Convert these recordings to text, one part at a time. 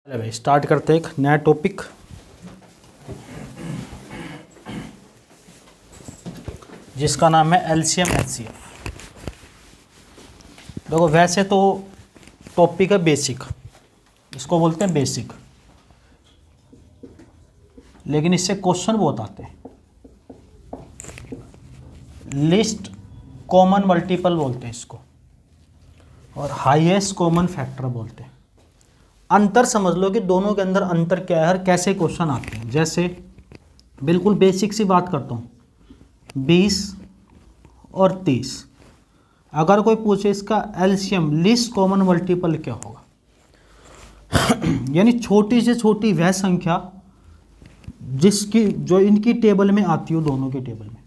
चलो भाई स्टार्ट करते हैं एक नया टॉपिक। जिसका नाम है एलसीएम एचसीएफ। देखो वैसे तो टॉपिक है बेसिक, इसको बोलते हैं बेसिक, लेकिन इससे क्वेश्चन बहुत आते हैं। लिस्ट कॉमन मल्टीपल बोलते हैं इसको, और हाईएस्ट कॉमन फैक्टर बोलते हैं। अंतर समझ लो कि दोनों के अंदर अंतर क्या है और कैसे क्वेश्चन आते हैं। जैसे बिल्कुल बेसिक सी बात करता हूँ, 20 और 30, अगर कोई पूछे इसका एलसीएम लिस्ट कॉमन मल्टीपल क्या होगा, यानी छोटी से छोटी वह संख्या जिसकी जो इनकी टेबल में आती हो, दोनों के टेबल में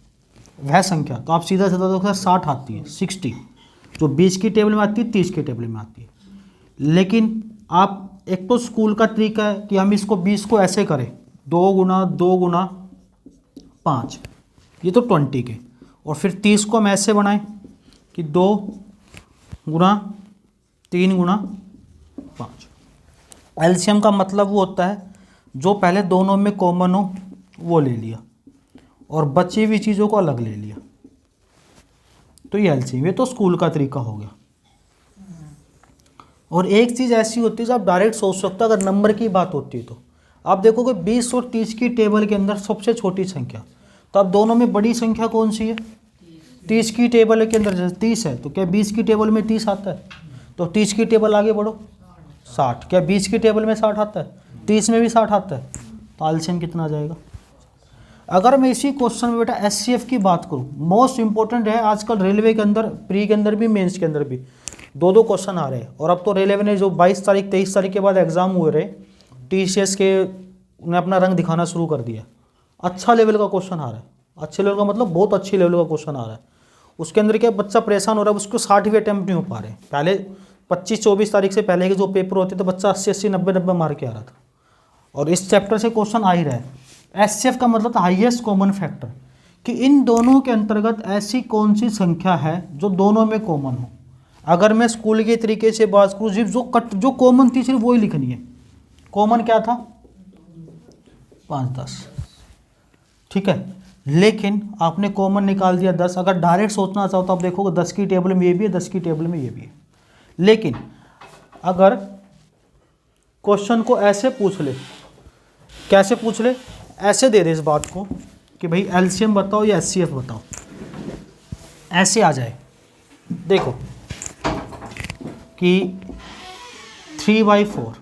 वह संख्या, तो आप सीधा सीधा देखो 60 आती है, 60 जो 20 की टेबल में आती है, 30 की टेबल में आती है। लेकिन आप एक तो स्कूल का तरीका है कि हम इसको 20 को ऐसे करें 2 गुना 2 गुना 5, ये तो 20 के, और फिर 30 को हम ऐसे बनाएं कि 2 गुना 3 गुना 5। एलसीएम का मतलब वो होता है जो पहले दोनों में कॉमन हो वो ले लिया और बची हुई चीज़ों को अलग ले लिया, तो ये एलसीएम। ये तो स्कूल का तरीका हो गया। और एक चीज़ ऐसी होती है जो आप डायरेक्ट सोच सकते हो, अगर नंबर की बात होती है तो आप देखोगे 20 और 30 की टेबल के अंदर सबसे छोटी संख्या, तो अब दोनों में बड़ी संख्या कौन सी है? 30 की टेबल के अंदर जैसे 30 है, तो क्या 20 की टेबल में 30 आता है? तो 30 की टेबल आगे बढ़ो 60, क्या 20 की टेबल में 60 आता है? 30 में भी 60 आता है, तो एलसीएम कितना आ जाएगा? अगर मैं इसी क्वेश्चन में बेटा एचसीएफ की बात करूँ, मोस्ट इंपॉर्टेंट है आजकल रेलवे के अंदर, प्री के अंदर भी, मेंस के अंदर भी दो क्वेश्चन आ रहे हैं। और अब तो रेलवे ने जो 22 तारीख 23 तारीख के बाद एग्जाम हुए रहे, टीसीएस के उन्हें अपना रंग दिखाना शुरू कर दिया। अच्छा लेवल का क्वेश्चन आ रहा है, अच्छे लेवल का मतलब बहुत अच्छी लेवल का क्वेश्चन आ रहा है। उसके अंदर क्या बच्चा परेशान हो रहा है, उसको 60 भी अटैम्प्ट नहीं हो पा रहे। पहले 25-24 तारीख से पहले के जो पेपर होते थे बच्चा 80-80 90-90 मार के आ रहा था, और इस चैप्टर से क्वेश्चन आ ही रहा है। एचसीएफ का मतलब था हाईएस्ट कॉमन फैक्टर, कि इन दोनों के अंतर्गत ऐसी कौन सी संख्या है जो दोनों में कॉमन हो। अगर मैं स्कूल के तरीके से बात करूँ, जो कॉमन थी सिर्फ वही लिखनी है। कॉमन क्या था? 5-10, ठीक है। लेकिन आपने कॉमन निकाल दिया 10। अगर डायरेक्ट सोचना चाहो तो आप देखोगे 10 की टेबल में ये भी है, 10 की टेबल में ये भी है। लेकिन अगर क्वेश्चन को ऐसे पूछ ले, कैसे पूछ ले, ऐसे दे दे इस बात को कि भाई एलसीएम बताओ या एचसीएफ बताओ, ऐसे आ जाए। देखो कि 3/4,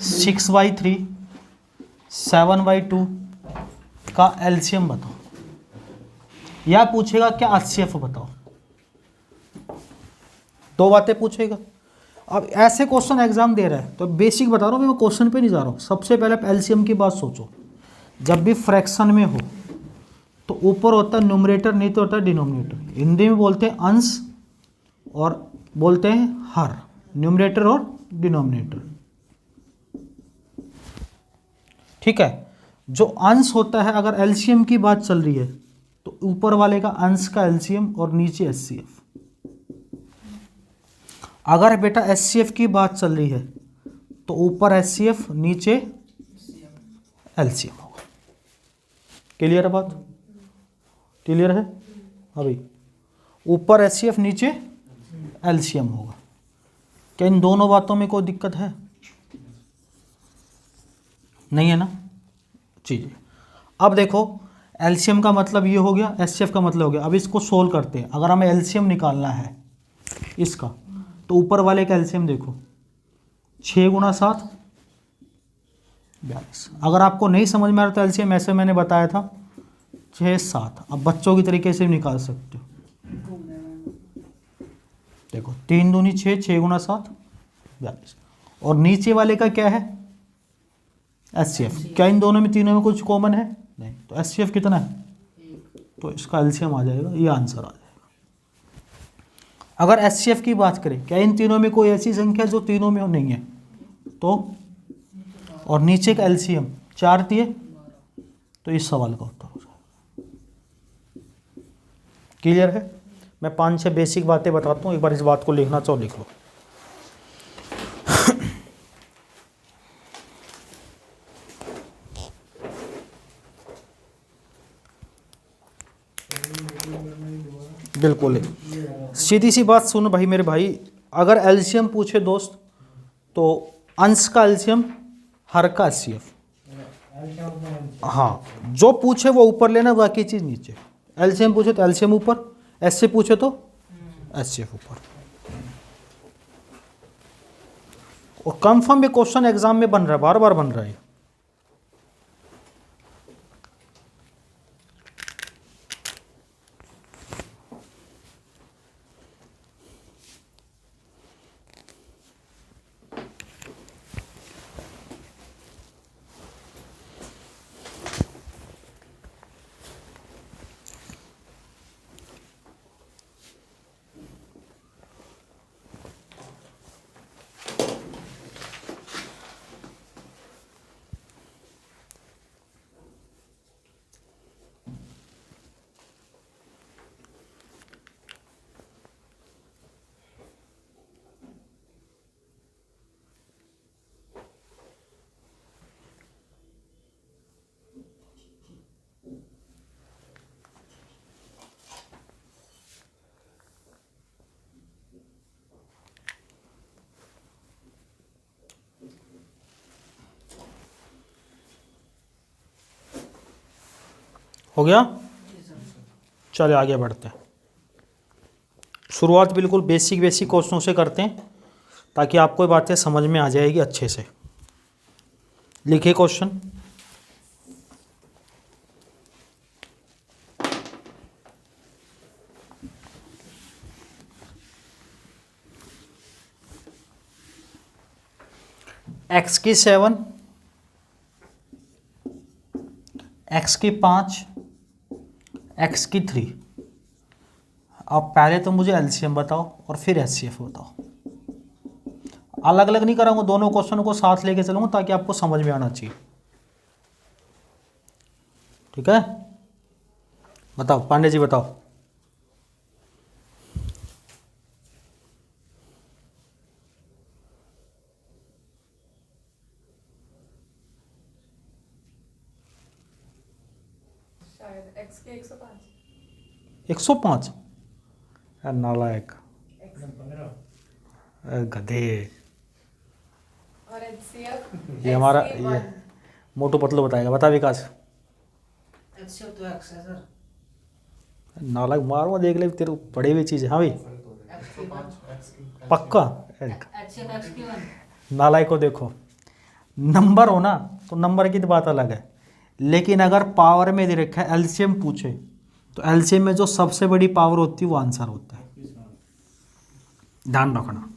6/3, 7/2 का एलसीएम बताओ, या पूछेगा क्या एचसीएफ बताओ, दो बातें पूछेगा। अब ऐसे क्वेश्चन एग्जाम दे रहा है तो बेसिक बता रहा हूँ, मैं क्वेश्चन पे नहीं जा रहा हूँ। सबसे पहले आप एलसीएम की बात सोचो। जब भी फ्रैक्शन में हो तो ऊपर होता है न्यूमरेटर, नहीं तो होता है डिनोमिनेटर। हिंदी में बोलते हैं अंश और बोलते हैं हर, न्यूमरेटर और डिनोमिनेटर, ठीक है। जो अंश होता है, अगर एलसीएम की बात चल रही है तो ऊपर वाले का अंश का एलसीएम और नीचे एचसीएफ। अगर बेटा एचसीएफ की बात चल रही है तो ऊपर एचसीएफ नीचे एलसीएम होगा। क्लियर है बात? क्लियर है? हाँ भाई, ऊपर एचसीएफ नीचे एलसीएम होगा। क्या इन दोनों बातों में कोई दिक्कत है? नहीं है ना? चीज़। अब देखो एलसीएम का मतलब ये हो गया, एचसीएफ का मतलब हो गया। अब इसको सोल्व करते हैं। अगर हमें एलसीएम निकालना है इसका, तो ऊपर वाले का एलसीएम देखो, 6 गुना 7 42। अगर आपको नहीं समझ में आ रहा तो एलसीएम ऐसे मैंने बताया था 6-7। अब बच्चों की तरीके से भी निकाल सकते हो। देखो 3 दूनी 6, 6 गुना 7 42। और नीचे वाले का क्या है? एचसीएफ। क्या इन दोनों में, तीनों में कुछ कॉमन है? नहीं। तो एचसीएफ कितना है? तो इसका एलसीएम आ जाएगा, ये आंसर आ जाएगा। अगर एचसीएफ की बात करें, क्या इन तीनों में कोई ऐसी संख्या जो तीनों में हो? नहीं है। तो और नीचे का एलसीएम 4 दिए, तो इस सवाल का उत्तर हो जाएगा। क्लियर है? मैं 5-6 बेसिक बातें बताता हूँ, एक बार इस बात को लिखना चाहो लिख लो। बिल्कुल। सीधी सी बात सुन भाई मेरे भाई, अगर एलसीएम पूछे दोस्त तो अंश का एलसीएम हर का एचसीएफ। हाँ, जो पूछे वो ऊपर लेना, बाकी चीज नीचे। एलसीएम पूछे तो एलसीएम ऊपर, एचसीएफ पूछे तो एचसीएफ ऊपर। और कंफर्म ये क्वेश्चन एग्जाम में बन रहा है, बार बार बन रहा है। हो गया? चलिए आगे बढ़ते हैं। शुरुआत बिल्कुल बेसिक बेसिक क्वेश्चनों से करते हैं ताकि आपको ये बातें समझ में आ जाएगी अच्छे से। लिखिए क्वेश्चन। एक्स की 7, एक्स की 5, एक्स की 3। अब पहले तो मुझे एलसीएम बताओ और फिर एचसीएफ बताओ। अलग अलग नहीं कराऊंगा, दोनों क्वेश्चनों को साथ लेके चलूंगा ताकि आपको समझ में आना चाहिए। ठीक है, बताओ पांडे जी बताओ। शायद x के 105। 105? नालायक, गधे। और HCF ये हमारा ये मोटू पतलू बताएगा। बता विकास। एक्सेल तो एक्स है सर। नालायक मारूंगा, देख ले तेरे पढ़े हुई चीज़ है। हाँ भाई एक्स की वन। पक्का। एक्सेल एक्स की वन। नालायक को देखो, नंबर हो ना तो नंबर की तो बात अलग है, लेकिन अगर पावर में दे रखा है, एलसीएम पूछे तो एलसीएम में जो सबसे बड़ी पावर होती है वो आंसर होता है, ध्यान रखना।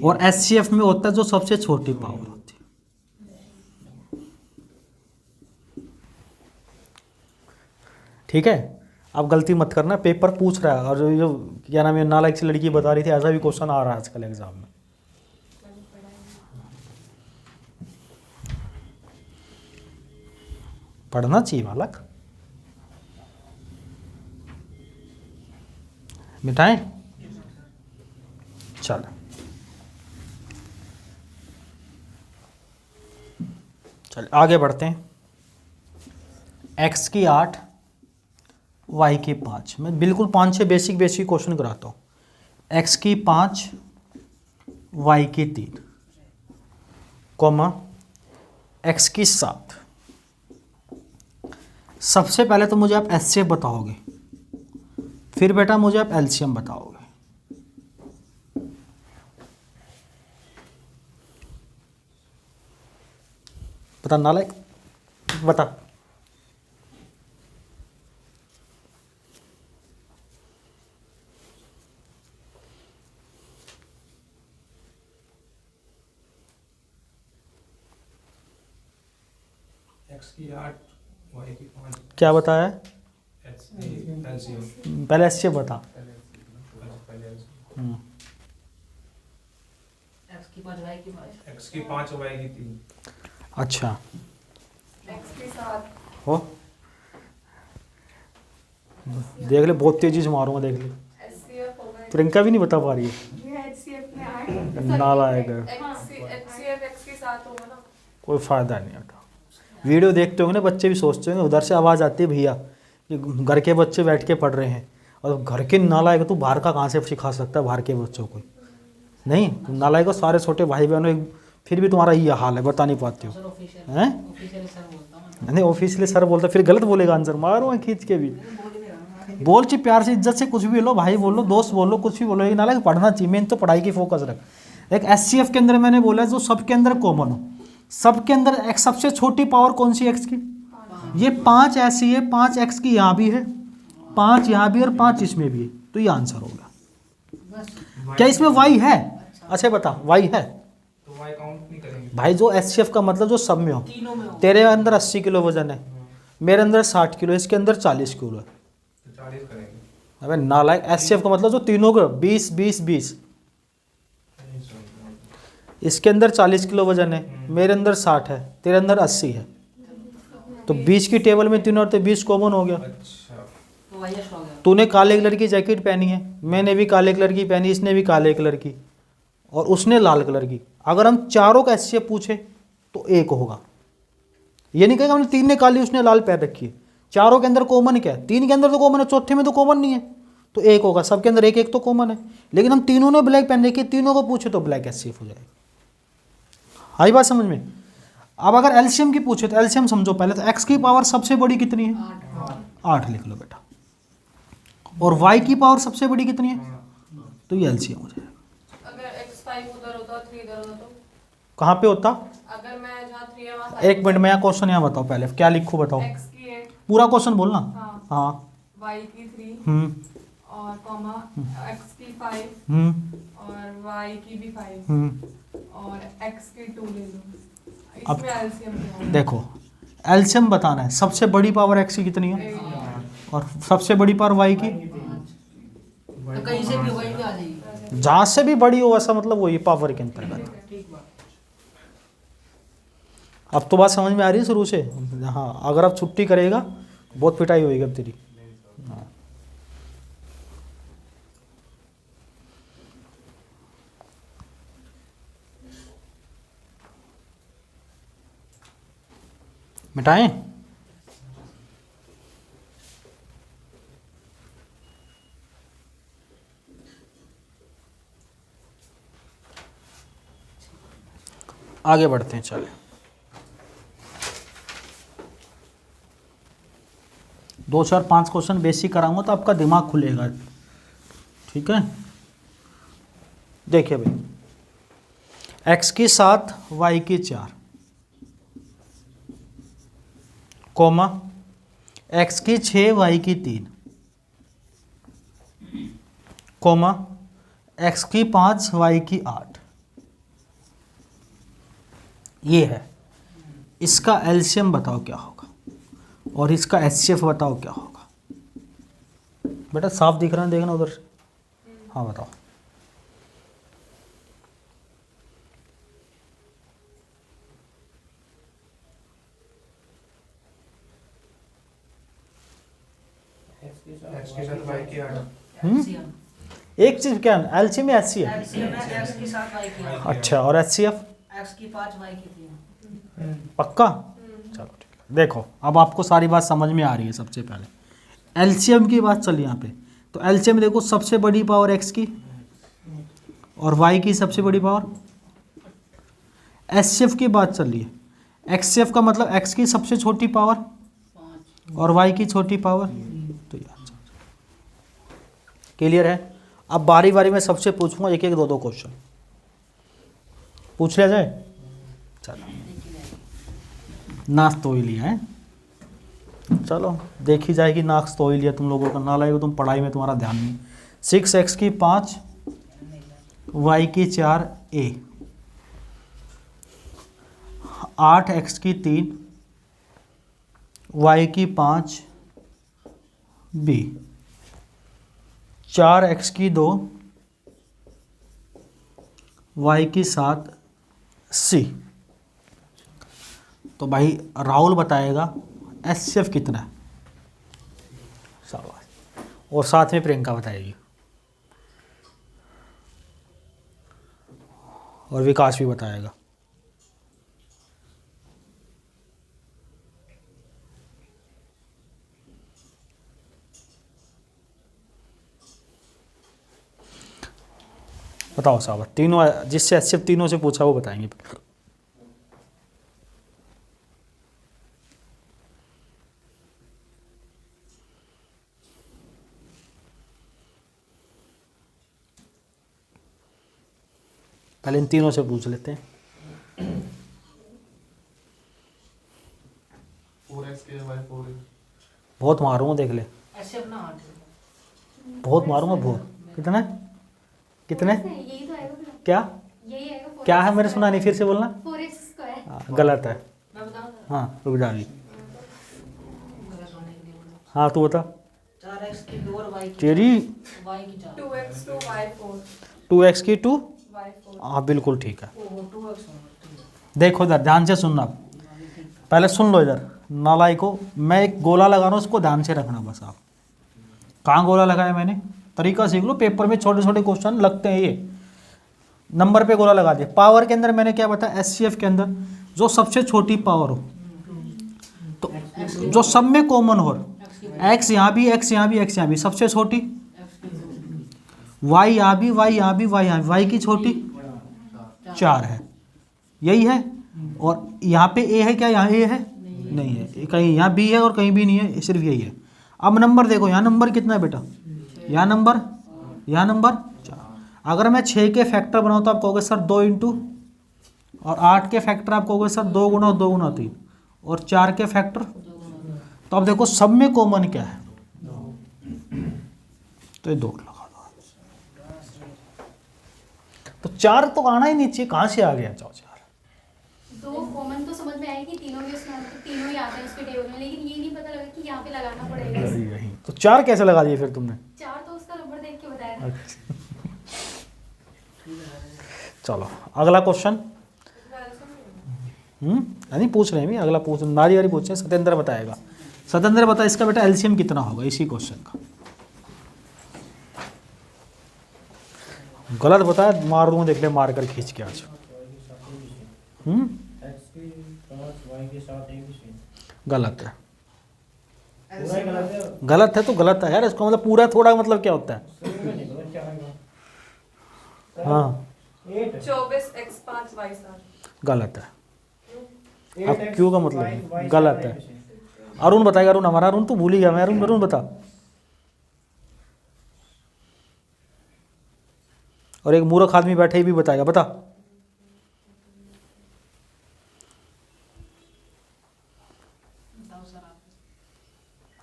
और एचसीएफ में होता है जो सबसे छोटी पावर होती है। ठीक है, अब गलती मत करना, पेपर पूछ रहा है। और जो क्या नाम है, नालायक सी लड़की बता रही थी, ऐसा भी क्वेश्चन आ रहा है आजकल एग्जाम में। पढ़ना चाहिए बालक। मिटाएं? चल चल आगे बढ़ते हैं। x की 8, y की 5। मैं बिल्कुल 5-6 बेसिक बेसिक क्वेश्चन कराता हूँ। x की 5, y की 3, कॉमा x की 7। सबसे पहले तो मुझे आप एचसीएफ बताओगे, फिर बेटा मुझे आप एलसीएम बताओगे। बता नालायक, बता। एक्स की 8, वाई की 5। क्या बताया? एलसीएम। पहले एचसीएफ बता। एक्स की 5 वाई की 5। एक्स की 5, वाई की 3। अच्छा x के 7। हो, देख ले बहुत तेजी से मारूंगा, देख ले। HCF हो गए। प्रियंका भी नहीं बता पा रही है। ये HCF में 8। नालायक है। HCF x के 7 होगा ना। कोई फायदा नहीं होता। वीडियो देखते होंगे ना बच्चे, भी सोचते होंगे उधर से आवाज़ आती है भैया कि घर के बच्चे बैठ के पढ़ रहे हैं और घर के नालायक तू बाहर का कहाँ से सिखा सकता है बाहर के बच्चों को? नहीं, तुम नालायक हो, सारे छोटे भाई बहनों फिर भी तुम्हारा ये हाल है, बता नहीं पाते हो सर ऑफिशियल हैं? ऑफिशियल सर बोलता हूँ नहीं ऑफिशियली सर बोलता फिर गलत बोलेगा आंसर, मारो मैं खींच के भी। बोल ची प्यार से इज्जत से कुछ भी बोलो, भाई बोलो, दोस्त बोलो, कुछ भी बोलो, लेकिन नालायक पढ़ना चाहिए, मेन तो पढ़ाई की फोकस रख। एक एचसीएफ के अंदर मैंने बोला जो सबके अंदर कॉमन हो, सबके अंदर एक सबसे छोटी पावर कौन सी एक्स की? ये 5 ऐसी है, 5 एक्स की यहाँ भी है, 5 यहाँ भी और 5 इसमें भी है, तो ये आंसर होगा। बस क्या इसमें वाई है? अच्छा बता, वाई है तो वाई काउंट नहीं करेंगे भाई? जो एचसीएफ का मतलब जो सब में हो, तीनों में हो। तेरे अंदर 80 किलो वजन है, मेरे अंदर 60 किलो, इसके अंदर 40 किलो है। तो 40 करेंगे। अबे नालायक, एचसीएफ का मतलब जो तीनों को 20 20 20, इसके अंदर 40 किलो वजन है, मेरे अंदर 60 है, तेरे अंदर 80 है, तो 20 की टेबल में तीनों तो 20 कॉमन हो गया। अच्छा तो हाईएस्ट हो गया। तूने काले कलर की जैकेट पहनी है, मैंने भी काले कलर की पहनी, इसने भी काले कलर की, और उसने लाल कलर की। अगर हम चारों का एचसीएफ पूछे तो एक होगा। ये नहीं कहेगा हमने 3 ने काली उसने लाल पहन रखी है, चारों के अंदर कॉमन क्या है? 3 के अंदर तो कॉमन है, चौथे में तो कॉमन नहीं है, तो एक होगा। सबके अंदर एक एक तो कॉमन है, लेकिन हम तीनों ने ब्लैक पहन रखी है, तीनों को पूछे तो ब्लैक एचसीएफ हो जाएगा। आई बात समझ में? अब अगर एलसीएम की पूछे तो एलसीएम समझो पहले, तो एक्स की पावर सबसे बड़ी कितनी है? 8 लिख लो बेटा। और वाई की पावर सबसे बड़ी कितनी है? तो ये एलसीएम हो जाएगा। अगर x5 उधर होता 3 इधर होता तो? कहाँ पे होता? अगर मैं जहाँ 3 है वहाँ एक मिनट में, यहाँ क्वेश्चन यहाँ बताओ पहले, क्या लिखूँ बताओ, x की 8, पूरा क्वेश्चन बोलना। हाँ, हाँ। y की 3 हम्म और कॉमा x की 5 हम्म और y की भी 5 हम्म। और x की 2 ले लो। अब इसमें एलसीएम क्या है? देखो, एलसीएम बताना है, सबसे बड़ी पावर एक्स की कितनी है, 8। और सबसे बड़ी पावर वाई की? तो कहीं से भी वही भी आ जाएगी। जहाँ से भी बड़ी हो ऐसा मतलब वही पावर के अंतर्गत। ठीक बात। अब तो बात समझ में आ रही है शुरू से? हाँ, अगर अब छुट्टी करेगा बहुत पिटाई होगी अब तेरी। हाँ। मिटाएं? आगे बढ़ते हैं, चले 2 4 5 क्वेश्चन बेसिक कराऊंगा तो आपका दिमाग खुलेगा। ठीक है, देखिए भाई, x की 7 y की 4 कोमा x की 6 y की 3 कोमा x की 5 y की 8, ये है। इसका एलसीएम बताओ क्या होगा, और इसका एचसीएफ बताओ क्या होगा। बेटा साफ दिख रहा है, देखना उधर से। हाँ बताओ। एक्स के साथ वाई की 8। एलसीएम एक चीज क्या है, एलसीएम या एचसीएफ? एलसीएम है x की 7 y की 8। अच्छा, और एचसीएफ? x की 5 y की 3। पक्का? चलो ठीक है। देखो अब आपको सारी बात समझ में आ रही है। सबसे पहले एलसीएम की बात चल यहाँ पे, तो एलसीएम देखो, सबसे बड़ी पावर एक्स की और वाई की सबसे बड़ी पावर। एचसीएफ की बात चल रही है, एक्ससीएफ का मतलब एक्स की सबसे छोटी पावर 5 और वाई की छोटी पावर। तो यार क्लियर है? अब बारी बारी में सबसे पूछूंगा, एक एक दो दो क्वेश्चन पूछ लिया जाए। चलो, नाश्ता तो ही लिया है, चलो देखी जाएगी। नाक्स तो ही लिया तुम लोगों का, नालायक तुम पढ़ाई में तुम्हारा ध्यान नहीं। 6x की 5 y की 4 a, 8x की 3 y की 5 b, 4x की 2 y की 7 c। तो भाई राहुल बताएगा एचसीएफ कितना है, शाबाश, और साथ में प्रियंका बताएगी और विकास भी बताएगा। बताओ साहब, तीनों जिससे सिर्फ तीनों से पूछा वो बताएंगे। पहले इन तीनों से पूछ लेते हैं। 4x के y 4 बहुत मारूंगा, देख ले, ऐसे अपना हाथ बहुत मारूंगा बहुत। कितने कितने यही तो आएगा फिर। क्या यही आएगा क्या है, मैंने सुना नहीं, फिर से बोलना। 4x²। हाँ, गलत है। मैं बताऊँ हाँ रुक जा अभी। गलत होने के लिए बोला। हाँ तू बता। 4x की 2 और y की तेरी 4 y की 4 2x to y 4 2x की 2। y 4। हाँ बिल्कुल ठीक है। वो 2x होगा। देखो इधर ध्यान से सुनना, पहले सुन लो इधर नालाई को। मैं एक गोला लगा रहा हूँ, उसको ध्यान से रखना बस। आप कहाँ गोला लगाया मैंने, तरीका सीख लो। पेपर में छोटे छोटे क्वेश्चन लगते हैं, ये नंबर पे गोला लगा दिया। पावर के अंदर मैंने क्या बताया, एचसीएफ के अंदर जो सबसे छोटी पावर हो, तो जो सब में कॉमन हो, एक्स यहाँ भी, एक्स यहाँ भी, एक्स यहाँ भी, सबसे छोटी। वाई यहाँ भी, वाई यहाँ भी, वाई यहाँ भी, वाई की छोटी 4 है, यही है। और यहाँ पे ए है क्या, यहाँ ए है नहीं है, कहीं यहाँ बी है और कहीं भी नहीं है, सिर्फ यही है। अब नंबर देखो, यहाँ नंबर कितना है बेटा, यहाँ नंबर 4। अगर मैं 6 के फैक्टर बनाऊँ तो आप कहोगे सर 2 इंटू, और 8 के फैक्टर आप कहोगे सर 2 गुना 2 गुना 3, और 4 के फैक्टर। तो अब देखो सब में कॉमन क्या है, तो ये 2 लगा दो। तो 4 तो आना ही नहीं चाहिए, कहाँ से आ गया 4? 2 कॉमन तो समझ में आएगी, तीनों में उसमें तीनों ही आते हैं उसके टेबल में, लेकिन ये नहीं पता लगा कि यहाँ पे लगाना पड़ेगा। यही तो 4 कैसे लगा दिए फिर तुमने? 4 तो उसका नंबर देख के बताया था। चलो अगला क्वेश्चन। नहीं पूछ रहे हैं भी, अगला पूछ नारी वारी पूछ रहे हैं। सत्येंद्र बताएगा। सत्येंद्र बता इसका बेटा एलसीएम कितना होगा इसी क्वेश्चन का। गलत बताया मार दूंगा, देख ले मार कर खींच के आज। गलत है, गलत है तो गलत है यार, इसका मतलब पूरा थोड़ा मतलब क्या होता है? हाँ 24x 5 y 7। गलत है। अब क्यों का मतलब गलत है। अरुण बताएगा, अरुण हमारा अरुण तो भूल ही गया मैं। अरुण बता। और एक मूर्ख आदमी बैठे ही भी बताएगा, बता।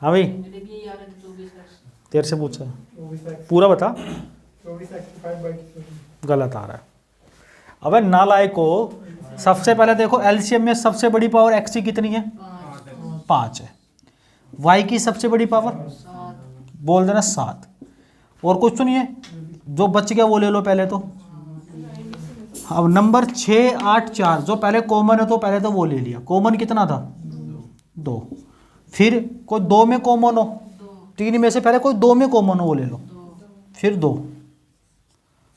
हाँ भाई मेरे भी यही आ रहे थे 24x। तेरे से पूछा, पूरा बता। 24x गलत आ रहा है। अबे नालायक को, सबसे पहले देखो एलसीएम में सबसे बड़ी पावर एक्स की कितनी है? 5 है। वाई की सबसे बड़ी पावर बोल देना 7। और कुछ तो नहीं है, जो बच गया वो ले लो पहले तो। अब नंबर 6 8 4 जो पहले कॉमन है, तो पहले तो वो ले लिया। कॉमन कितना था? 2। फिर कोई 2 में कॉमन हो, 3 में से पहले कोई 2 में कॉमन हो वो ले लो, फिर 2,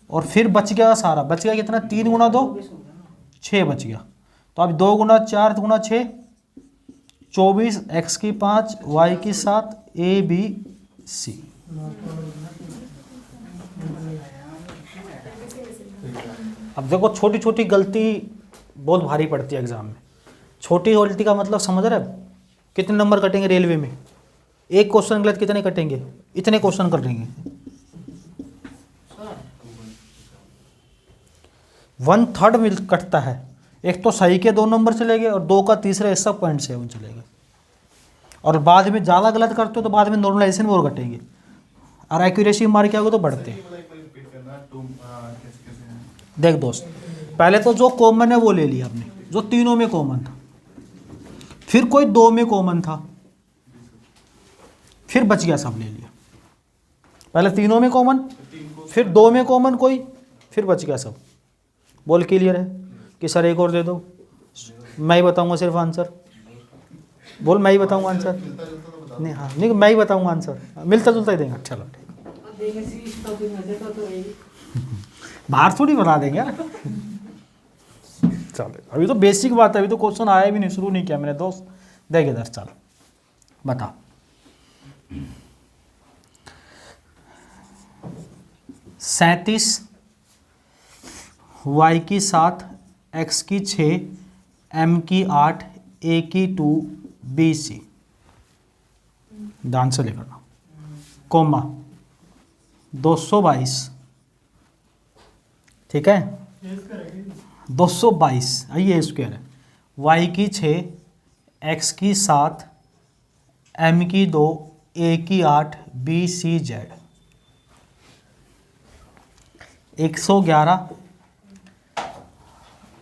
और फिर बच गया सारा। बच गया कितना? 3 गुना 2 6 बच गया। तो अब 2 गुना 4 गुना 6 24, एक्स की 5 वाई की 7 ए बी सी। अब देखो छोटी छोटी गलती बहुत भारी पड़ती है एग्जाम में। छोटी गलती का मतलब समझ रहे हैं? कितने नंबर कटेंगे रेलवे में? एक क्वेश्चन गलत कितने कटेंगे? इतने क्वेश्चन कर लेंगे। 1/3 मिल कटता है। एक तो सही के 2 नंबर चले गए और 2 का तीसरा हिस्सा 0.7 चले गए। और बाद में ज़्यादा गलत करते हो तो बाद में नॉर्मलाइजेशन में और घटेंगे, और एक्यूरेसी मार के आओगे तो बढ़ते हैं। देख दोस्त, पहले तो जो कॉमन है वो ले लिया आपने, जो तीनों में कॉमन था। फिर कोई 2 में कॉमन था, फिर बच गया सब ले लिया। पहले तीनों में कॉमन, फिर 2 में कॉमन कोई, फिर बच गया सब। बोल क्लियर है कि सर एक और दे दो? मैं ही बताऊंगा सिर्फ आंसर। बोल मैं ही बताऊंगा आंसर। नहीं हाँ नहीं, मैं ही बताऊंगा आंसर। मिलता जुलता ही देंगे। चलो ठीक, बाहर थोड़ी बता देंगे यार। चलो अभी तो बेसिक बात है, अभी तो क्वेश्चन आया भी नहीं, शुरू नहीं किया मैंने दोस्त। देख इधर, चल बता। वाई की 7, एक्स की 6, एम की 8, ए की 2, बी सी। ध्यान से लिखना, कोमा 222, ठीक है 222, ये स्क्वायर है। वाई की 6, एक्स की 7, एम की 2, ए की 8, बी सी जेड। 111,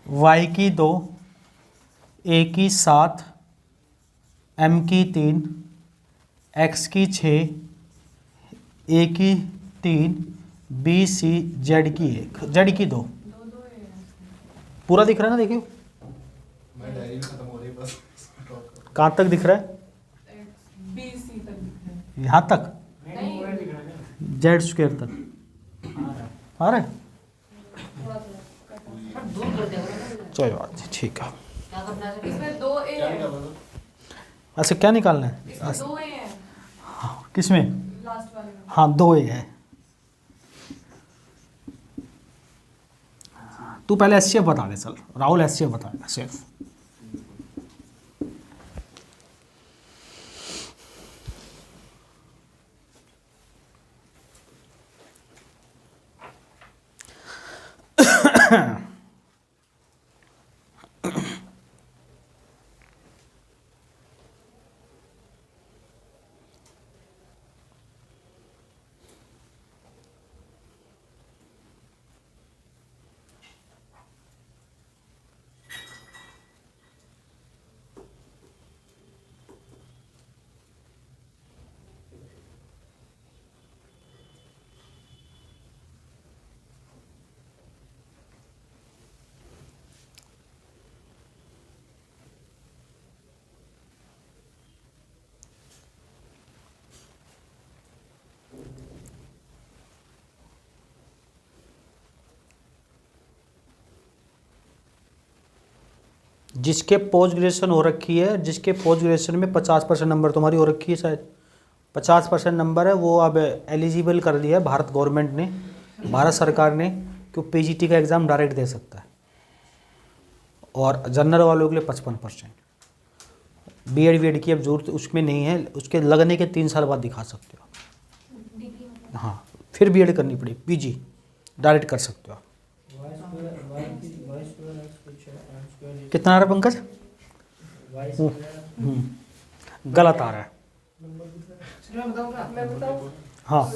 वाई की 2, ए की 7, एम की 3, एक्स की 6, ए की 3, बी सी जेड की 1, जेड की 2। पूरा दिख रहा है ना, देखिए मैं डायरी में खत्म हो रही है बस। कहाँ तक दिख रहा है? बी सी तक दिख रहा है। यहाँ तक, नहीं जेड स्क्वायर तक आ रहा है। थोड़ा थोड़ा दूर कर देगा चलो बात नहीं, ठीक है। क्या करना है इसमें 2 ए है, अच्छा क्या निकालना है? इसमें 2 ए है किसमें? लास्ट वाले में। हाँ 2 ए है। तू पहले एस बता दे, चल राहुल एस बता देगा सिर्फ। जिसके पोस्ट ग्रेजुएशन हो रखी है, जिसके पोस्ट ग्रेजुएशन में 50% नंबर तुम्हारी हो रखी है, शायद 50% नंबर है, वो अब एलिजिबल कर दिया है भारत गवर्नमेंट ने, भारत सरकार ने, कि पीजीटी का एग्ज़ाम डायरेक्ट दे सकता है। और जनरल वालों के लिए 55%। बीएड वीएड की अब जरूरत उसमें नहीं है, उसके लगने के 3 साल बाद दिखा सकते हो। डिग्री मतलब हाँ फिर बीएड करनी पड़ेगी, पीजी डायरेक्ट कर सकते हो। कितना आ रहा है पंकज? गलत आ रहा है। मैं बताऊंगा। मैं बताऊँ हाँ थोड़ा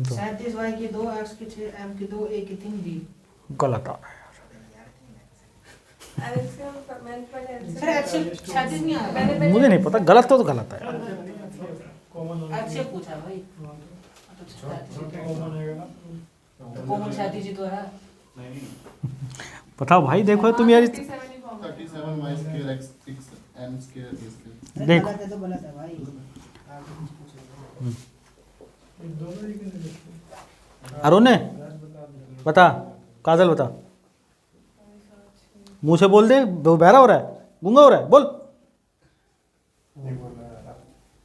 37 वाई की 2, एक्स की 6, एम की 2, ए की 3, बी। गलत आ रहा है। अरे इसका मैंने पहले सर एक्सेल 36 नहीं आया। मैंने मुझे नहीं पता, गलत तो गलत है। एक्सेल पूछा भाई। कॉमन 37 ही तो है। पता भाई, देखो तुम यार 37 ही फॉर्म है। 37 y square x 6 m square is square। देखो गलत है तो गलत है भाई। अरुण ने बता, काजल बता, मुंह से बोल दे, वो बहरा हो रहा है, गूंगा हो रहा है, बोल।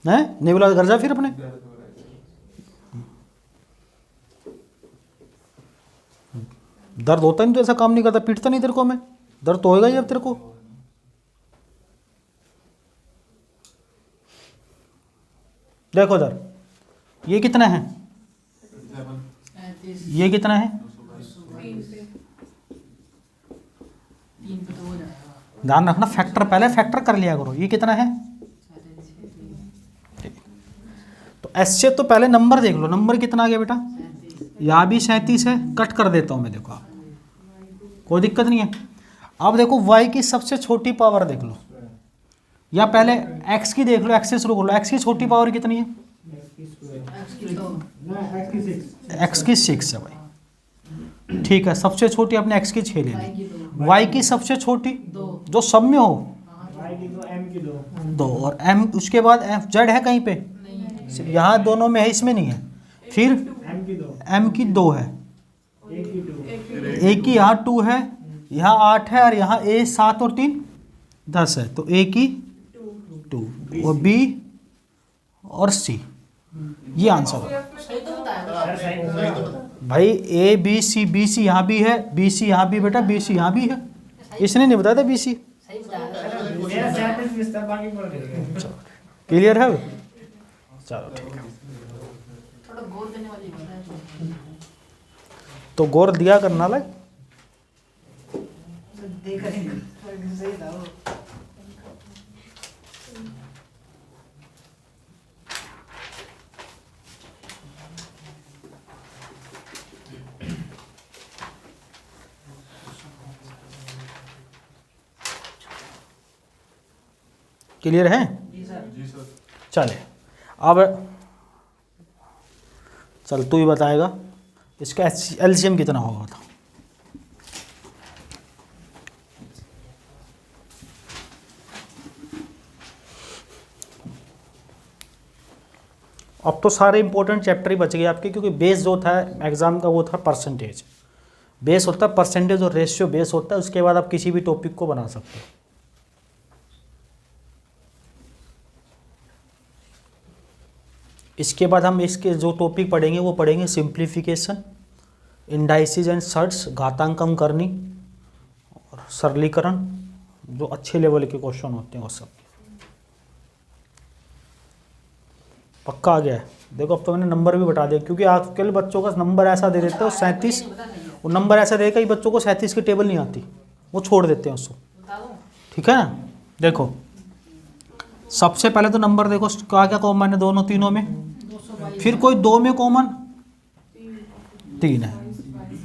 हैं नहीं बोला घर जा फिर अपने। दर्द होता नहीं तो ऐसा काम नहीं करता, पीटता नहीं तेरे को मैं, दर्द तो होएगा ही अब तेरे को। देखो इधर, ये कितना है, 37 ये कितना है, 3 पे 3 पे तो हो जाएगा। ध्यान रखना, फैक्टर पहले फैक्टर कर लिया करो। ये कितना है, तो एस से तो पहले नंबर देख लो, नंबर कितना आ गया बेटा, यहाँ भी 37 है, कट कर देता हूँ मैं, देखो आप कोई दिक्कत नहीं है। अब देखो y की सबसे छोटी पावर देख लो, या पहले x की देख लो, x से शुरू कर लो। x की छोटी पावर कितनी है, एक्स की 2, x की 6 है भाई, ठीक है। सबसे छोटी आपने x की 6 ले वाई ली। की 2, y की सबसे छोटी 2, जो सब में हो वाई की 2, एम की 2, 2, और m उसके बाद f z है कहीं पे, नहीं सिर्फ यहाँ दोनों में है, इसमें नहीं है। फिर m की 2 है, a की यहाँ 2 है, यहाँ 8 है, और यहाँ a 7 और 3 10 है, तो a की 2 और b और c, ये आंसर है। सही तो बताया। भाई ए बी सी यहाँ भी है, बी सी यहाँ भी बेटा, बी सी यहाँ भी है। इसने नहीं बताया था बी सी। सही बताया। मेरा सेंटेंस विस्तार बाकी बोल रहे क्लियर है? चलो ठीक है। थोड़ा गौर देने वाली बात है। तो गौर दिया करना लग। देखा ही नहीं, सही था वो। क्लियर है? जी सर। चले अब चल तू ही बताएगा इसका एलसीएम कितना होगा था। अब तो सारे इंपॉर्टेंट चैप्टर ही बच गए आपके, क्योंकि बेस जो था एग्जाम का वो था परसेंटेज। बेस होता है परसेंटेज और रेशियो बेस होता है, उसके बाद आप किसी भी टॉपिक को बना सकते हो। इसके बाद हम इसके जो टॉपिक पढ़ेंगे वो पढ़ेंगे सिंप्लीफिकेशन, इंडाइसिस एंड सर्ट्स, घातांकन करनी और सरलीकरण, जो अच्छे लेवल के क्वेश्चन होते हैं वो सब। पक्का आ गया है? देखो अब तो मैंने नंबर भी बता दिया, क्योंकि आजकल बच्चों का नंबर ऐसा दे देते हो 37, वो नंबर ऐसा दे कई बच्चों को 37 की टेबल नहीं आती, वो छोड़ देते हैं उसको। बता दूं? ठीक है ना? देखो सबसे पहले तो नंबर देखो क्या क्या कॉमन है दोनों तीनों में, 222 फिर कोई दो में कॉमन 3 है,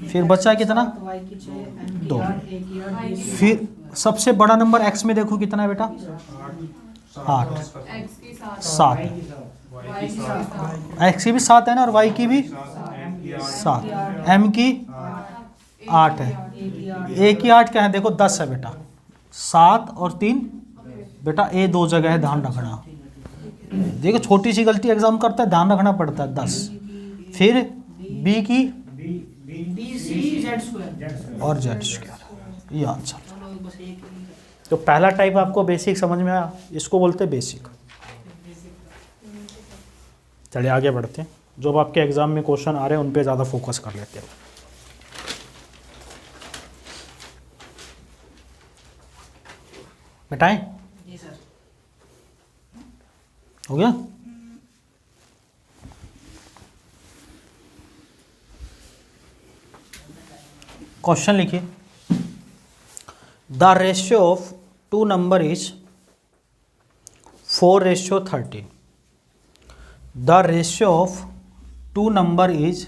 फिर बचा कितना y की 6 n की 2। 8 a की 8 b की फिर सबसे बड़ा नंबर x में देखो कितना है बेटा 8, एक्स की 7 7 हैं। वाई की 7 x की भी 7 है ना, और y की भी 7, m की 8 है, a की 8 क्या है देखो 10 है बेटा, 7 और 3 बेटा a 2 जगह है, ध्यान रखना। देखो छोटी सी गलती एग्जाम करता है, ध्यान रखना पड़ता है 10। फिर b की b c z स्क्वायर और z स्क्वायर, ये आंसर। चलो बस एक ही। तो पहला टाइप आपको बेसिक समझ में आया, इसको बोलते हैं बेसिक। चलिए आगे बढ़ते हैं, जो अब आपके एग्जाम में क्वेश्चन आ रहे हैं उन पे ज़्यादा फोकस कर लेते हैं। बेटाएं जी सर। हो गया? क्वेश्चन लिखिए, the ratio of two number is 4:13। The ratio of two number is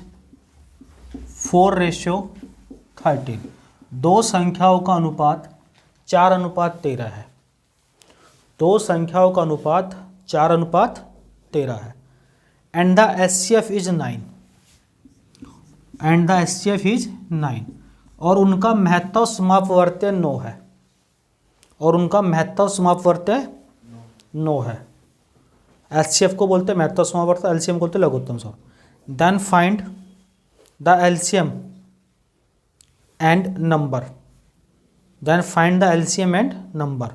4:13। दो संख्याओं का अनुपात 4:13 है। दो संख्याओं का अनुपात 4:13 है। And the HCF is 9। And the HCF is 9। और उनका महत्व समापवर्त्य 9 है। और उनका महत्व समापवर्त्य 9 है। एचसीएफ को बोलते हैं महत्व समापवर्त्य, एलसीएम को बोलते हैं लघुत्तम समापवर्त्य। Then find the LCM and number. Then find the LCM and number.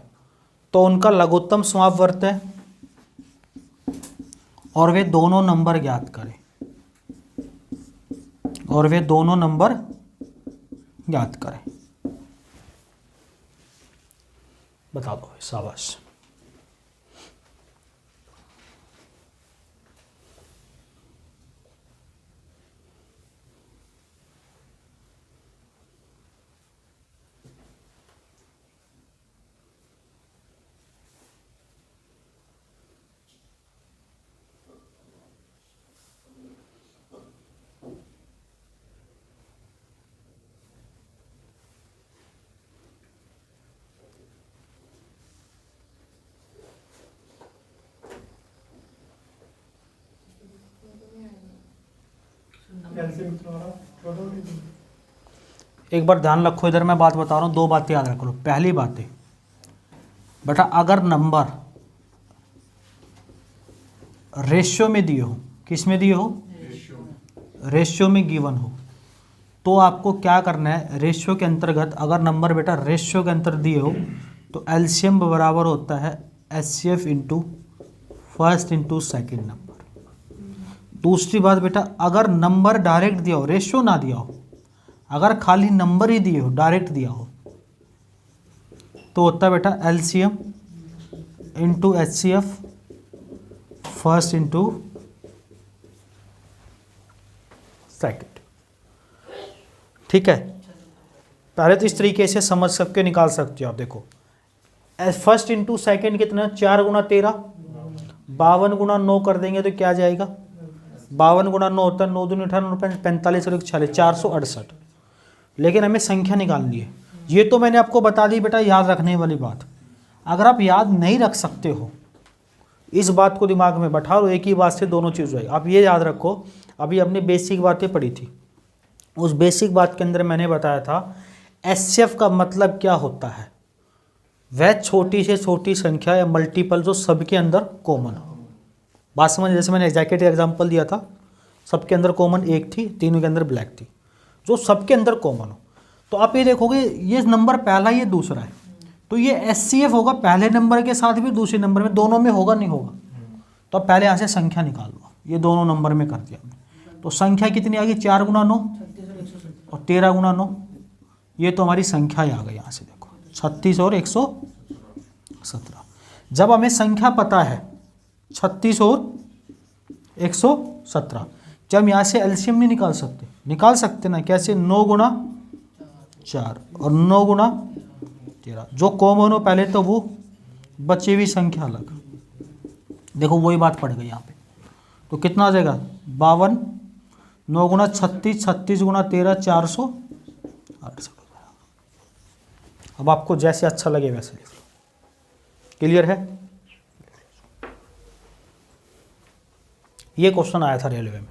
तो उनका लघुत्तम समापवर्त्य है और वे दोनों नंबर ज्ञात करें। और वे दोनों नंबर ज्ञात करें। बता दो, शाबाश। एक बार ध्यान रखो, इधर मैं बात बता रहा हूँ, दो बातें याद रख लो। पहली बात है बेटा, अगर नंबर रेशियो में दिए हो, किस में दिए हो, रेशियो में गिवन हो, तो आपको क्या करना है, रेशियो के अंतर्गत अगर नंबर बेटा रेशियो के अंतर दिए हो तो एलसीएम बराबर होता है HCF into first into second number. दूसरी बात बेटा, अगर नंबर डायरेक्ट दिया हो, रेशियो ना दिया हो, अगर खाली नंबर ही दिए हो, डायरेक्ट दिया हो, तो होता है बेटा LCM into HCF first into second. ठीक है, पहले तो इस तरीके से समझ सकते हो, निकाल सकते हो आप। देखो फर्स्ट इंटू सेकेंड कितना, 4 गुना 13, 52 गुना 9 कर देंगे तो क्या जाएगा, 52 गुना 9 होता है 9 दूनी 18, 45 और 46, 468। लेकिन हमें संख्या निकालनी है। ये तो मैंने आपको बता दी बेटा याद रखने वाली बात। अगर आप याद नहीं रख सकते हो, इस बात को दिमाग में बैठा लो, एक ही बात से दोनों चीज़ हुई। आप ये याद रखो, अभी हमने बेसिक बातें पढ़ी थी, उस बेसिक बात के अंदर मैंने बताया था एचसीएफ का मतलब क्या होता है, वह छोटी से छोटी संख्या या मल्टीपल जो सबके अंदर कॉमन हो। बात समझ, जैसे मैंने एग्जैक्ट एग्जांपल दिया था, सबके अंदर कॉमन एक थी, तीनों के अंदर ब्लैक थी, जो सबके अंदर कॉमन हो। तो आप ये देखोगे ये नंबर पहला, ये दूसरा है, तो ये एचसीएफ होगा पहले नंबर के साथ भी, दूसरे नंबर में, दोनों में होगा नहीं होगा। तो आप पहले यहाँ से संख्या निकाल लो, ये दोनों नंबर में कर दिया हमने, तो संख्या कितनी आ गई, 4 गुना 9 और 13 गुना 9, ये तो हमारी संख्या ही आ गई। यहाँ से देखो 36 और 117। जब हमें संख्या पता है 36 और 117, जब हम यहाँ से एलसीएम नहीं निकाल सकते, निकाल सकते ना, कैसे, 9 गुना 4 और 9 गुना 13, जो कॉमन हो पहले तो वो, बची हुई संख्या अलग। देखो वही बात पड़ गई यहाँ पे, तो कितना आ जाएगा 52, 9 गुना 36, 36 गुना 13, 468। अब आपको जैसे अच्छा लगे वैसे लिख लो। क्लियर है? ये क्वेश्चन आया था रेलवे में।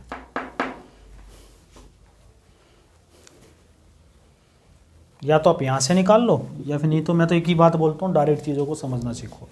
या तो आप यहाँ से निकाल लो, या फिर नहीं तो मैं तो एक ही बात बोलता हूँ, डायरेक्ट चीज़ों को समझना सीखो।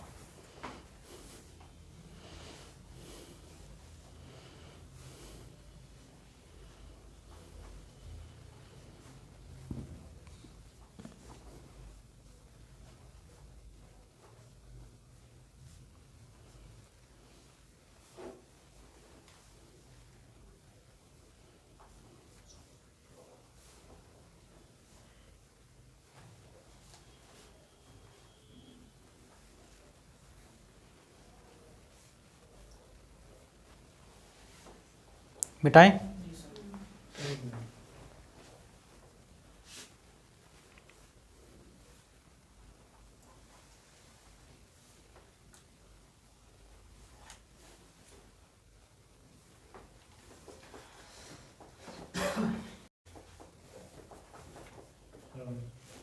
मिटाएं?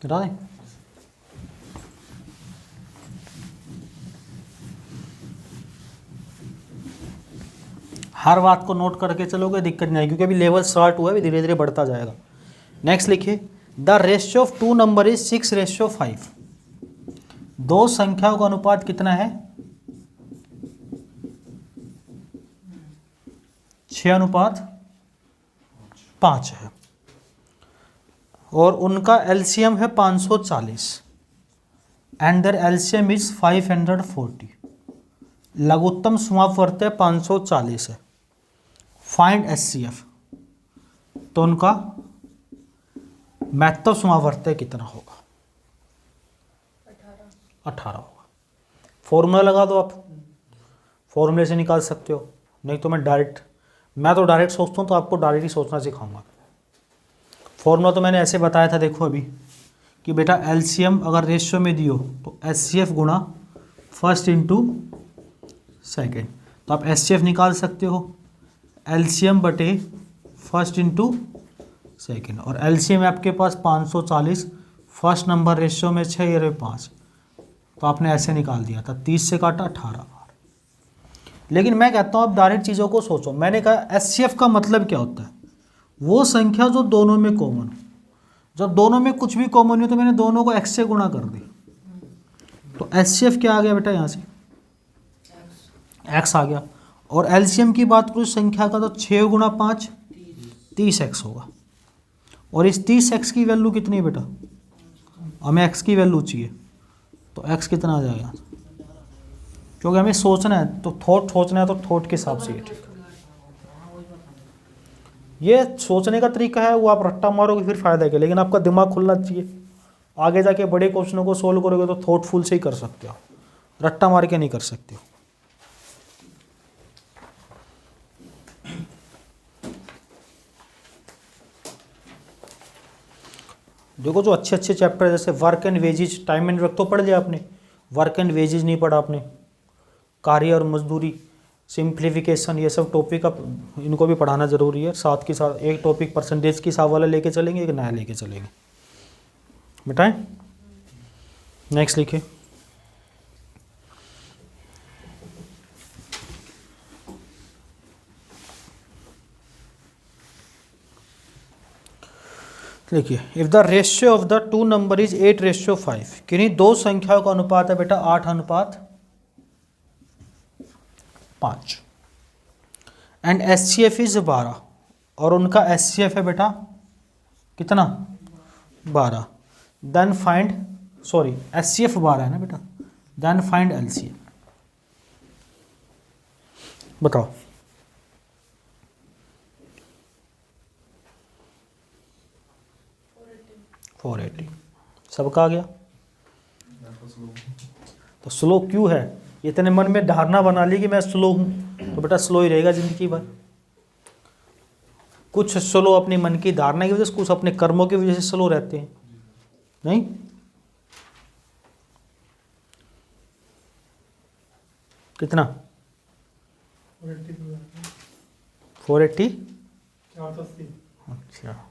मिटा दें? हर बात को नोट करके चलोगे दिक्कत नहीं आएगी, क्योंकि अभी लेवल स्टार्ट हुआ है, अभी धीरे धीरे बढ़ता जाएगा। नेक्स्ट लिखिए, the ratio of 2 number is 6:5। दो संख्याओं का अनुपात कितना है, 6:5 है, और उनका एलसीएम है 540 एंड देयर एलसीएम इज 540। लघुत्तम समापवर्त है 540 है। फाइंड एचसीएफ, तो उनका महत्तम समावर्त कितना होगा, 18 होगा। फॉर्मूला लगा दो आप, फॉर्मूले से निकाल सकते हो, नहीं तो मैं तो डायरेक्ट सोचता हूँ, तो आपको डायरेक्ट ही सोचना सिखाऊंगा। फॉर्मूला तो मैंने ऐसे बताया था, देखो अभी, कि बेटा एलसीएम अगर रेशियो में दियो तो एचसीएफ गुणा फर्स्ट इंटू सेकेंड। तो आप एचसीएफ निकाल सकते हो, एलसीएम बटे फर्स्ट इंटू सेकेंड, और एलसीएम आपके पास 540, फर्स्ट नंबर रेशियो में 6 और 5, तो आपने ऐसे निकाल दिया था, 30 से काटा 18 बार। लेकिन मैं कहता हूँ आप डायरेक्ट चीज़ों को सोचो। मैंने कहा एचसीएफ का मतलब क्या होता है, वो संख्या जो दोनों में कॉमन हो। जब दोनों में कुछ भी कॉमन हो तो मैंने दोनों को एक्स से गुणा कर दी, तो एचसीएफ क्या आ गया बेटा, यहाँ से एक्स आ गया। और एलसीएम की बात करूँ संख्या का, तो 6 गुणा 5 30x होगा। और इस 30x की वैल्यू कितनी है बेटा, हमें x की वैल्यू चाहिए, तो x कितना आ जाएगा, क्योंकि हमें सोचना है, तो थॉट सोचना है, तो थॉट के हिसाब से ये ठीक। ये सोचने का तरीका है, वो आप रट्टा मारोगे फिर फायदा क्या, लेकिन आपका दिमाग खुलना चाहिए। आगे जाके बड़े क्वेश्चनों को सोल्व करोगे तो थॉटफुल से ही कर सकते हो, रट्टा मार के नहीं कर सकते हो। देखो जो अच्छे अच्छे चैप्टर है जैसे work and wages, time and work तो पढ़ लिया आपने, वर्क एंड वेजेज नहीं पढ़ा आपने, कार्य और मजदूरी, सिंप्लीफिकेशन, ये सब टॉपिक आप इनको भी पढ़ाना जरूरी है। साथ के साथ एक टॉपिक परसेंटेज के हिसाब वाला लेके चलेंगे, एक नया लेके चलेंगे। बेटाएं नेक्स्ट लिखिए। देखिए if the ratio of the two number is 8:5, किन्हीं दो संख्याओं का अनुपात है बेटा 8:5, एंड SCF इज 12, और उनका SCF है बेटा कितना 12, देन फाइंड, सॉरी SCF 12 है ना बेटा, देन फाइंड LCM। बताओ। फोर 480 सबका आ गया। तो स्लो क्यों है, इतने मन में धारणा बना ली कि मैं स्लो हूं, तो बेटा स्लो ही रहेगा जिंदगी भर। कुछ स्लो अपने मन की धारणा की वजह से, कुछ अपने कर्मों की वजह से स्लो रहते हैं। नहीं कितना 480। अच्छा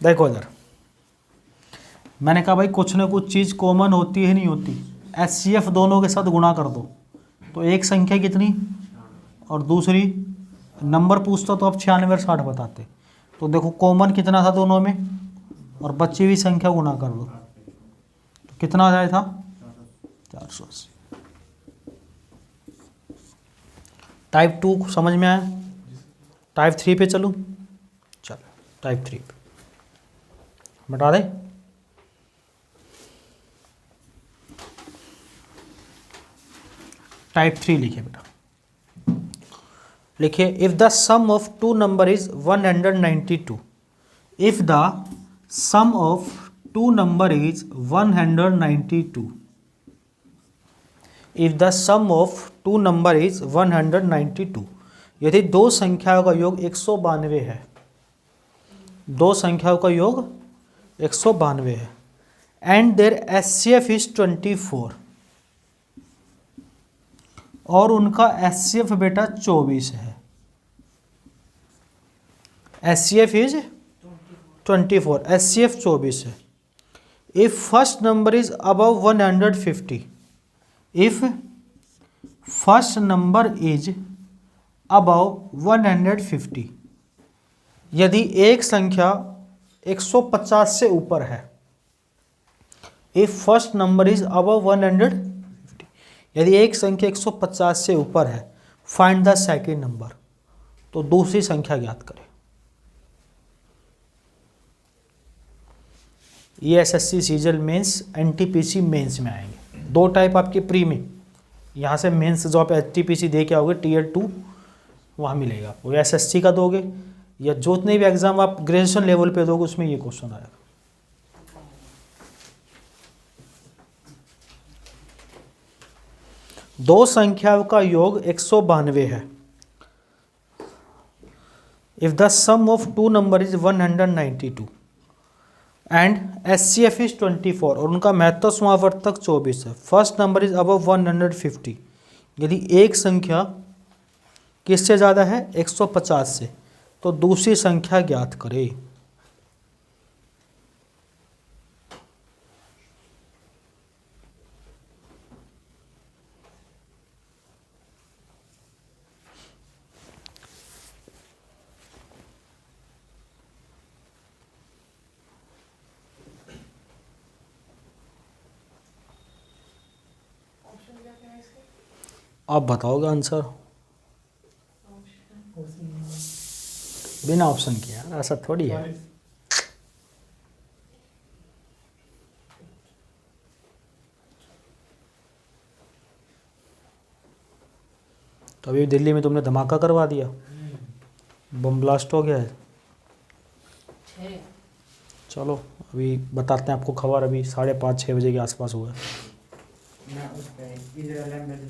देखो इधर, मैंने कहा भाई कुछ ना कुछ चीज़ कॉमन होती है नहीं होती, SCF दोनों के साथ गुणा कर दो तो एक संख्या कितनी और दूसरी, नंबर पूछता तो अब 96 और 60 बताते। तो देखो कॉमन कितना था दोनों में, और बची हुई संख्या गुणा कर दो तो कितना आ जाए था 480। टाइप 2 समझ में आया, टाइप 3 पे चलूँ, चलो टाइप 3 पे बता दे। टाइप 3 लिखिए बेटा, लिखिए if the sum of two number is 192, if the sum of two number is 192, if the sum of two number is 192, यदि दो संख्याओं का योग 192 है, दो संख्याओं का योग 192 है, एंड देयर SCF इज 24, और उनका SCF बेटा 24 है। SCF इज 24, SCF 24 है। If first number is above 150, if first number is above 150, यदि एक संख्या 150 से ऊपर है, if first number is above 150, यदि एक संख्या 150 से ऊपर है, फाइंड द सेकेंड नंबर, तो दूसरी संख्या ज्ञात करें। ये SSC सीजल मेंस NTPC मेंस में आएंगे। दो टाइप आपके प्री में, यहाँ से मेंस जो आप NTPC दे के आओगे Tier 2 वहाँ मिलेगा आपको, या SSC का दोगे या जितने भी एग्जाम आप ग्रेजुएशन लेवल पे दोगे उसमें ये क्वेश्चन आएगा। दो संख्याओं का योग 192 है, if the sum of two number is 192 and SCF is 24, और उनका महत्व समावर्तक 24 है। फर्स्ट नंबर इज अबव 150, यदि एक संख्या किससे ज़्यादा है 150 से, तो दूसरी संख्या ज्ञात करें। आप बताओगे आंसर बिना ऑप्शन के, यार ऐसा थोड़ी है। तो अभी दिल्ली में तुमने धमाका करवा दिया, बम ब्लास्ट हो गया है। 6 चलो अभी बताते हैं आपको खबर, अभी 5:30-6 बजे के आसपास हुआ है। ना उस पे इधर वाला में पे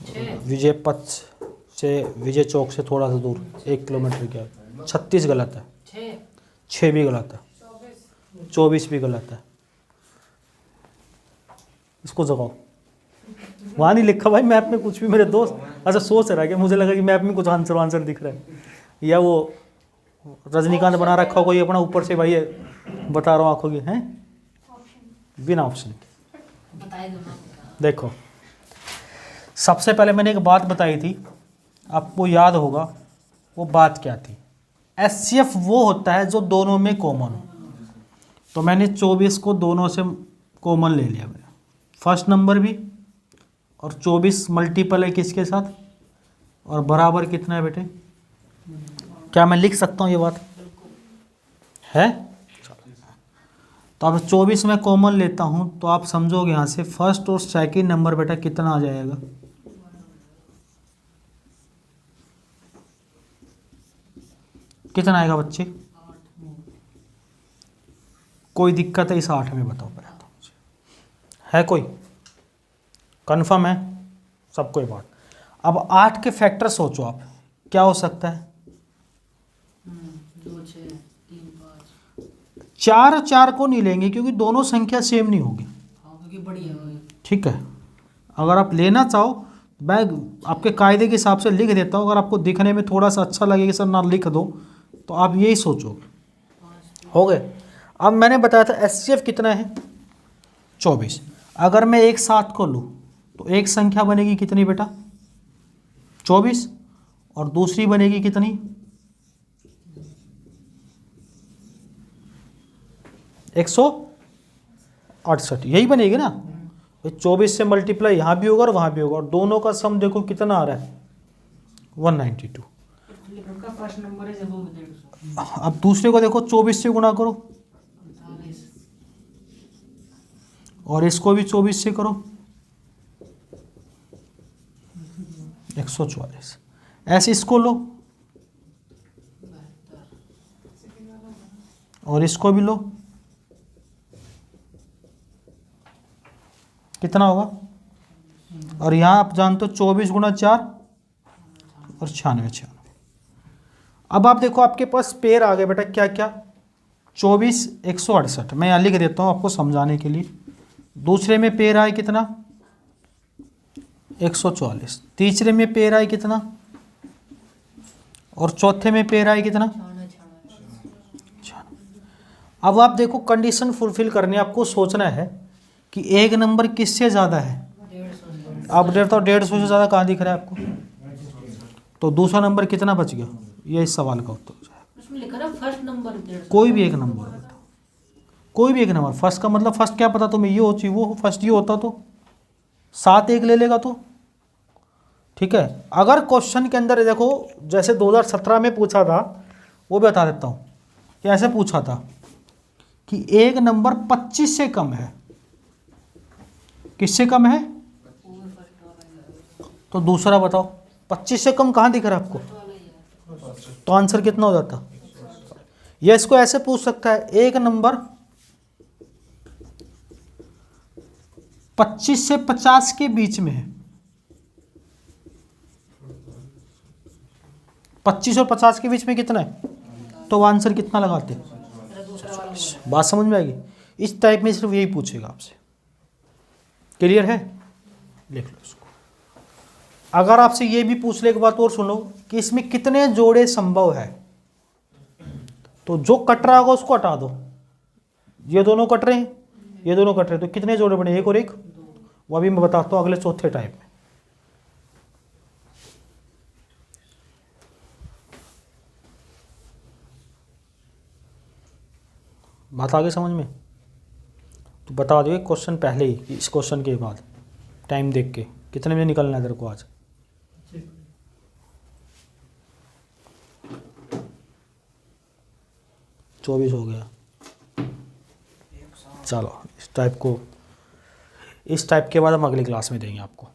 6 विजय पथ से, विजय चौक से थोड़ा सा दूर 1 किलोमीटर क्या है। 36 गलत है, 6 6 भी गलत है, 24 भी गलत है। इसको जगाओ, वहाँ नहीं लिखा भाई मैप में कुछ भी। मेरे दोस्त अच्छा सोच रहा है कि मुझे लगा कि मैप में कुछ आंसर दिख रहा है, या वो रजनीकांत बना रखा हो कोई अपना ऊपर से, भाई बता रहा हूँ आंखों की हैं बिना ऑप्शन के। बताए दो ना। देखो सबसे पहले मैंने एक बात बताई थी, आपको याद होगा वो बात क्या थी। HCF वो होता है जो दोनों में कॉमन हो। तो मैंने 24 को दोनों से कॉमन ले लिया मैंने, फर्स्ट नंबर भी, और 24 मल्टीपल है किसके साथ, और बराबर कितना है बेटे। क्या मैं लिख सकता हूँ ये बात है? तो अब 24 में कॉमन लेता हूँ तो आप समझोगे यहाँ से फर्स्ट और सेकंड नंबर बेटा कितना आ जाएगा। कितना आएगा बच्चे? कोई दिक्कत है इस 8 में? बताओ पहले तो मुझे, है कोई कंफर्म है सबको ये बात? अब 8 के फैक्टर सोचो आप, क्या हो सकता है? 2 6 3 5। 4 और 4 को नहीं लेंगे क्योंकि दोनों संख्या सेम नहीं होगी। हाँ क्योंकि बड़ी है वो। ठीक है, अगर आप लेना चाहो मैं आपके कायदे के हिसाब से लिख देता हूँ, अगर आपको दिखने में थोड़ा सा अच्छा लगेगा सर ना लिख दो तो आप यही सोचोगे। हो गए। अब मैंने बताया था HCF कितना है 24। अगर मैं एक साथ को लूँ तो एक संख्या बनेगी कितनी बेटा 24, और दूसरी बनेगी कितनी 168, यही बनेगी ना। 24 से मल्टीप्लाई यहाँ भी होगा और वहाँ भी होगा, और दोनों का सम देखो कितना आ रहा है 192। उनका फर्स्ट नंबर है जब वो 150। अब दूसरे को देखो 24 से गुणा करो, 48 और इसको भी 24 से करो 144। ऐसे इसको लो और इसको भी लो, कितना होगा? और यहाँ आप जानते हो 24 गुणा 4 और 96। अब आप देखो आपके पास पेयर आ गए बेटा, क्या क्या 24 168। मैं यहाँ लिख देता हूँ आपको समझाने के लिए। दूसरे में पेयर आए कितना 144, तीसरे में पेयर आए कितना, और चौथे में पेयर आए कितना। अब आप देखो कंडीशन फुलफिल करनी, आपको सोचना है कि एक नंबर किससे ज़्यादा है। आप देखो 150 से ज़्यादा कहाँ दिख रहा है आपको, तो दूसरा नंबर कितना बच गया, ये इस सवाल का उत्तर हो जाएगा। उसमें लिखा ना फर्स्ट नंबर 150। कोई भी एक नंबर बताओ, कोई भी एक नंबर। फर्स्ट का मतलब फर्स्ट क्या पता तुम्हें, ये होती वो फर्स्ट ये होता तो 7 1 ले लेगा तो ठीक है। अगर क्वेश्चन के अंदर देखो जैसे 2017 में पूछा था, वो बता देता हूँ कि ऐसे पूछा था कि एक नंबर 25 से कम है, किससे कम है, तो दूसरा बताओ 25 से कम कहाँ दिख रहा है आपको, तो आंसर कितना हो जाता। या इसको ऐसे पूछ सकता है एक नंबर 25 से 50 के बीच में है, 25 और 50 के बीच में कितना है, तो आंसर कितना लगाते हैं। बात समझ में आएगी। इस टाइप में सिर्फ यही पूछेगा आपसे, क्लियर है, लिख लो इसको। अगर आपसे ये भी पूछ ले, एक बात और सुनो कि इसमें कितने जोड़े संभव है, तो जो कट रहा होगा उसको हटा दो। ये दोनों कट रहे हैं, ये दोनों कट रहे हैं, तो कितने जोड़े बने, एक और एक, वो अभी मैं बताता हूँ अगले चौथे टाइप में। बात आगे समझ में, तो बता दो क्वेश्चन पहले ही, इस क्वेश्चन के बाद टाइम देख के कितने बजे निकलना है तेरे को आज। चौबीस हो गया। चलो इस टाइप के बाद हम अगली क्लास में देंगे आपको।